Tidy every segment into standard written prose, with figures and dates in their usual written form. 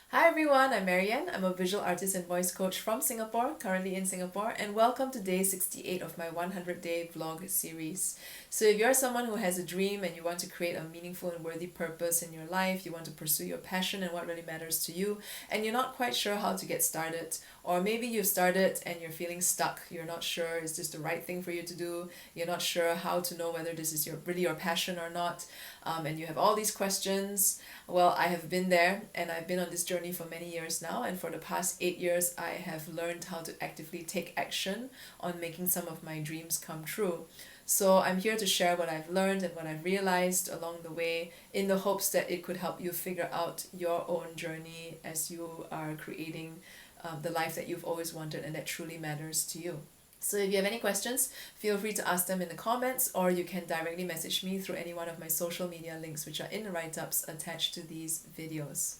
Hi everyone, I'm MaryAnn. I'm a visual artist and voice coach from Singapore, currently in Singapore, and welcome to day 68 of my 100-day vlog series. So if you're someone who has a dream and you want to create a meaningful and worthy purpose in your life, you want to pursue your passion and what really matters to you, and you're not quite sure how to get started, or maybe you've started and you're feeling stuck, you're not sure is this the right thing for you to do, you're not sure how to know whether this is really your passion or not, and you have all these questions. Well, I have been there and I've been on this journey for many years now, and for the past 8 years, I have learned how to actively take action on making some of my dreams come true. So, I'm here to share what I've learned and what I've realized along the way in the hopes that it could help you figure out your own journey as you are creating the life that you've always wanted and that truly matters to you. So if you have any questions, feel free to ask them in the comments, or you can directly message me through any one of my social media links which are in the write-ups attached to these videos.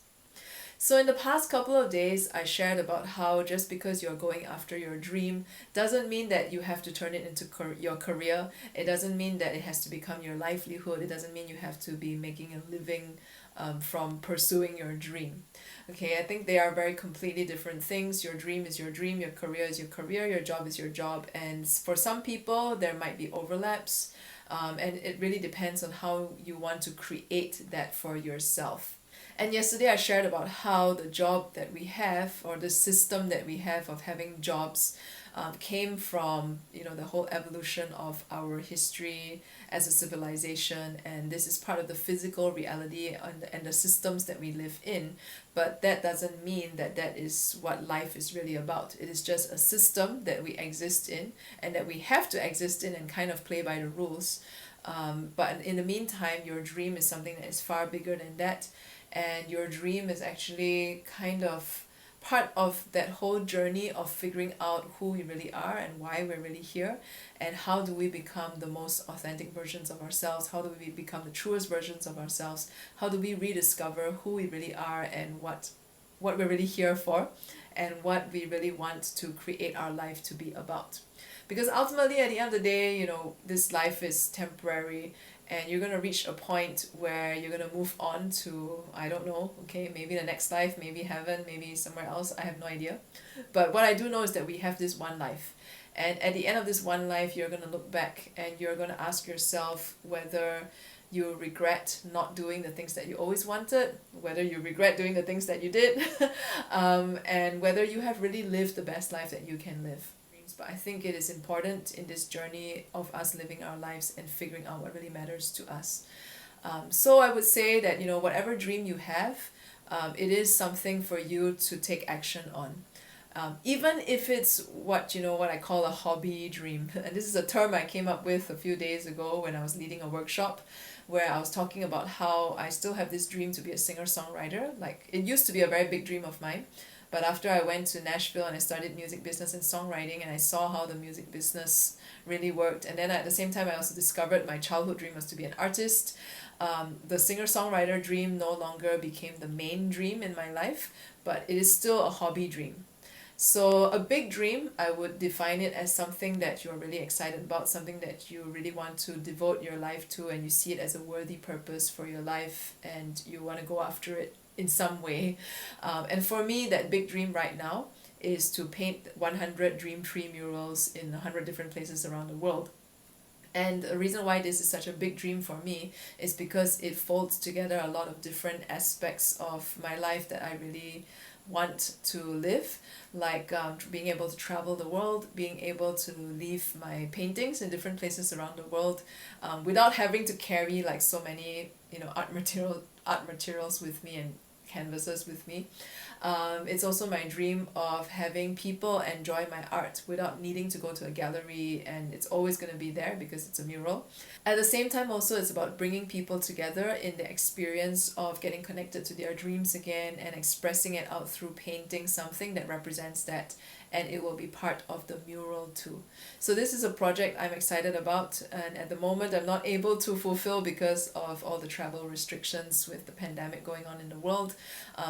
So in the past couple of days, I shared about how just because you're going after your dream doesn't mean that you have to turn it into your career. It doesn't mean that it has to become your livelihood. It doesn't mean you have to be making a living from pursuing your dream. Okay, I think they are very completely different things. Your dream is your dream, your career is your career, your job is your job. And for some people, there might be overlaps. And it really depends on how you want to create that for yourself. And yesterday I shared about how the job that we have, or the system that we have of having jobs, came from the whole evolution of our history as a civilization, and this is part of the physical reality and the systems that we live in. But that doesn't mean that that is what life is really about. It is just a system that we exist in and that we have to exist in and kind of play by the rules. But in the meantime, your dream is something that is far bigger than that, and your dream is actually kind of part of that whole journey of figuring out who we really are and why we're really here, and how do we become the most authentic versions of ourselves, how do we become the truest versions of ourselves, how do we rediscover who we really are and what we're really here for, and what we really want to create our life to be about. Because ultimately, at the end of the day, this life is temporary, and you're going to reach a point where you're going to move on to, I don't know, okay, maybe the next life, maybe heaven, maybe somewhere else, I have no idea. But what I do know is that we have this one life. And at the end of this one life, you're going to look back and you're going to ask yourself whether you regret not doing the things that you always wanted, whether you regret doing the things that you did, and whether you have really lived the best life that you can live. But I think it is important in this journey of us living our lives and figuring out what really matters to us. So I would say that, whatever dream you have, it is something for you to take action on. Even if it's what I call a hobby dream. And this is a term I came up with a few days ago when I was leading a workshop, where I was talking about how I still have this dream to be a singer-songwriter. Like, it used to be a very big dream of mine. But after I went to Nashville and I studied music business and songwriting, and I saw how the music business really worked, and then at the same time I also discovered my childhood dream was to be an artist. The singer-songwriter dream no longer became the main dream in my life, but it is still a hobby dream. So a big dream, I would define it as something that you're really excited about, something that you really want to devote your life to, and you see it as a worthy purpose for your life, and you want to go after it in some way. And for me, that big dream right now is to paint 100 Dream Tree murals in 100 different places around the world. And the reason why this is such a big dream for me is because it folds together a lot of different aspects of my life that I really want to live, like being able to travel the world, being able to leave my paintings in different places around the world, without having to carry like so many art materials with me and canvases with me. It's also my dream of having people enjoy my art without needing to go to a gallery, and it's always going to be there because it's a mural. At the same time, also, it's about bringing people together in the experience of getting connected to their dreams again and expressing it out through painting something that represents that, and it will be part of the mural too. So this is a project I'm excited about, and at the moment I'm not able to fulfill because of all the travel restrictions with the pandemic going on in the world,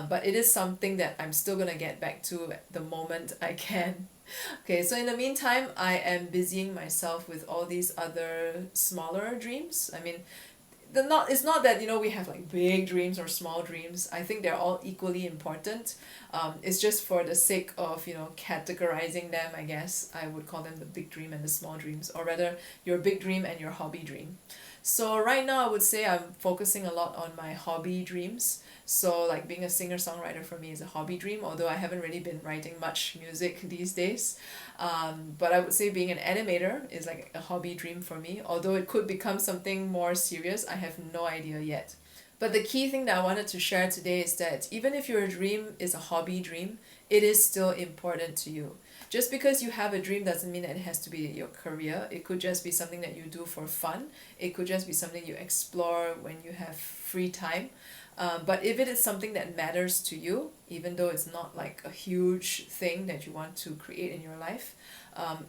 but it is something that I'm still going to get back to the moment I can. Okay, so in the meantime, I am busying myself with all these other smaller dreams. I mean, it's not that, you know, we have like big dreams or small dreams. I think they're all equally important. It's just for the sake of, you know, categorizing them, I guess I would call them the big dream and the small dreams, or rather your big dream and your hobby dream. So right now I would say I'm focusing a lot on my hobby dreams. So like being a singer-songwriter for me is a hobby dream, although I haven't really been writing much music these days. But I would say being an animator is like a hobby dream for me, although it could become something more serious. I have no idea yet. But the key thing that I wanted to share today is that even if your dream is a hobby dream, it is still important to you. Just because you have a dream doesn't mean that it has to be your career. It could just be something that you do for fun. It could just be something you explore when you have free time. But if it is something that matters to you, even though it's not like a huge thing that you want to create in your life,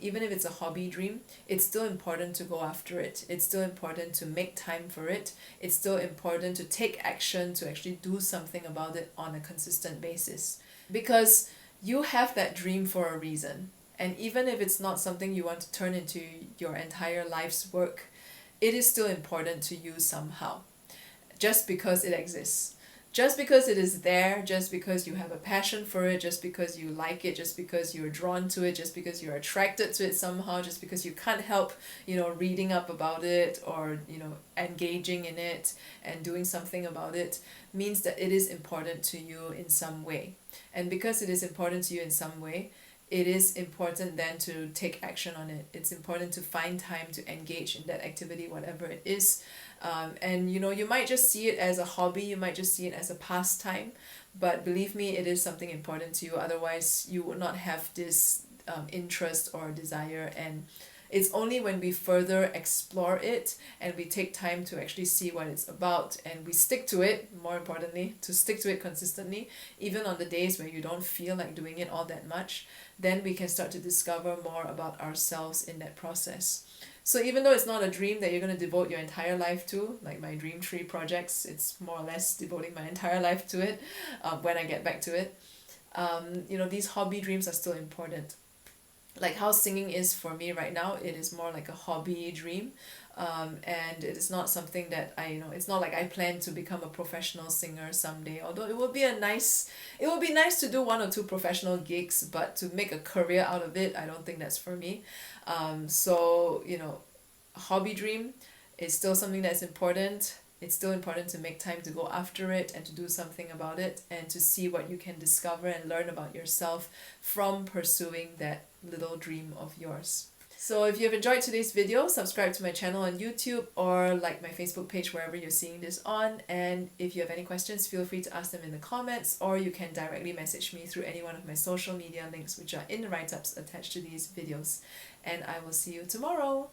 even if it's a hobby dream, it's still important to go after it. It's still important to make time for it. It's still important to take action to actually do something about it on a consistent basis. Because you have that dream for a reason. And even if it's not something you want to turn into your entire life's work, it is still important to you somehow. Just because it exists. Just because it is there, just because you have a passion for it, just because you like it, just because you're drawn to it, just because you're attracted to it somehow, just because you can't help, you know, reading up about it or, you know, engaging in it and doing something about it, means that it is important to you in some way. And because it is important to you in some way, it is important then to take action on it. It's important to find time to engage in that activity, whatever it is. And you know, you might just see it as a hobby, you might just see it as a pastime, but believe me, it is something important to you. Otherwise, you would not have this interest or desire. And it's only when we further explore it and we take time to actually see what it's about and we stick to it, more importantly, to stick to it consistently, even on the days where you don't feel like doing it all that much, then we can start to discover more about ourselves in that process. So even though it's not a dream that you're going to devote your entire life to, like my Dream Tree projects, it's more or less devoting my entire life to it when I get back to it. You know, these hobby dreams are still important. Like how singing is for me right now, it is more like a hobby dream. And it is not something that you know, it's not like I plan to become a professional singer someday, although it would be nice to do one or two professional gigs, but to make a career out of it, I don't think that's for me. So, you know, a hobby dream is still something that's important. It's still important to make time to go after it and to do something about it and to see what you can discover and learn about yourself from pursuing that little dream of yours. So if you've enjoyed today's video, subscribe to my channel on YouTube or like my Facebook page wherever you're seeing this on. And if you have any questions, feel free to ask them in the comments, or you can directly message me through any one of my social media links, which are in the write-ups attached to these videos. And I will see you tomorrow.